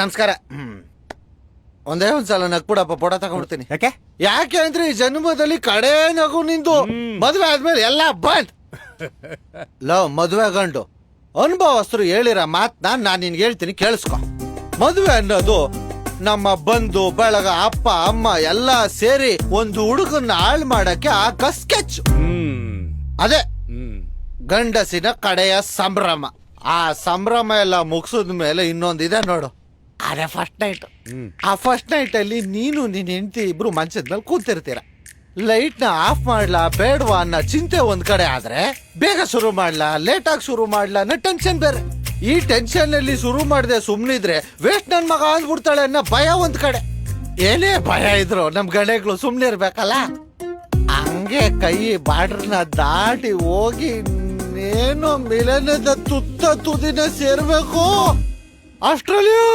ನಮಸ್ಕಾರ. ಒಂದೇ ಒಂದ್ಸಲ ನಗ್ಬಿಡಪ್ಪ, ಪೋಟ ತಗೊಂಡ್ಬಿಡ್ತೀನಿ. ಯಾಕೆ ಅಂದ್ರೆ ಈ ಜನ್ಮದಲ್ಲಿ ಕಡೆ ನಗು ನಿಂದು. ಮದ್ವೆ ಆದ್ಮೇಲೆ ಎಲ್ಲ ಬಂದ್. ಲವ್ ಮದ್ವೆ ಗಂಡು ಅನುಭವಸ್ಥರು ಹೇಳಿರೋ ಮಾತ್ನ ನಾನ್ ನಿನ್ಗೆ ಹೇಳ್ತೀನಿ, ಕೇಳಿಸ್ಕೊ. ಮದ್ವೆ ಅನ್ನೋದು ನಮ್ಮ ಬಂಧು ಬಳಗ, ಅಪ್ಪ ಅಮ್ಮ ಎಲ್ಲ ಸೇರಿ ಒಂದು ಹುಡುಗನ್ನ ಹಾಳು ಮಾಡಕ್ಕೆ ಆ ಸ್ಕೆಚ್. ಅದೇ ಗಂಡಸಿನ ಕಡೆಯ ಸಂಭ್ರಮ. ಆ ಸಂಭ್ರಮ ಎಲ್ಲ ಮುಗಿಸಿದ ಮೇಲೆ ಇನ್ನೊಂದಿದೆ ನೋಡು, ಅದೇ ಫಸ್ಟ್ ನೈಟ್. ಆ ಫಸ್ಟ್ ನೈಟ್ ಅಲ್ಲಿ ನೀನು ನಿನ್ ಹೆಂಡತಿ ಇಬ್ರು ಮಂಚದ ಮೇಲೆ ಕೂತಿರ್ತೀರ. ಲೈಟ್ ನ ಆಫ್ ಮಾಡ್ಲಾ ಬೇಡವಾ ಅನ್ನೋ ಚಿಂತೆ ಒಂದ್ ಕಡೆ ಆದ್ರೆ, ಬೇಗ ಶುರು ಮಾಡ್ಲಾ ಲೇಟ್ ಆಗಿ ಶುರು ಮಾಡ್ಲಾ ಅನ್ನೋ ಟೆನ್ಷನ್ ಬೇರೆ. ಈ ಟೆನ್ಷನ್ ಅಲ್ಲಿ ಶುರು ಮಾಡದೆ ಸುಮ್ನಿದ್ರೆ ವೇಸ್ಟ್ ನನ್ ಮಗ ಅಂದ್ಬಿಡ್ತಾಳೆ ಅನ್ನೋ ಭಯ ಒಂದ್ ಕಡೆ. ಏನೇ ಭಯ ಇದ್ರು ನಮ್ ಗಣೆಗಳು ಸುಮ್ನೆ ಇರ್ಬೇಕಲ್ಲ. ಹಂಗೆ ಕೈ ಬಾರ್ಡರ್ನ ದಾಟಿ ಹೋಗಿ ಏನೋ ಮಿಲನದ ತುತ್ತ ತುದಿನ ಸೇರ್ಬೇಕು. ಆಸ್ಟ್ರೇಲಿಯಾ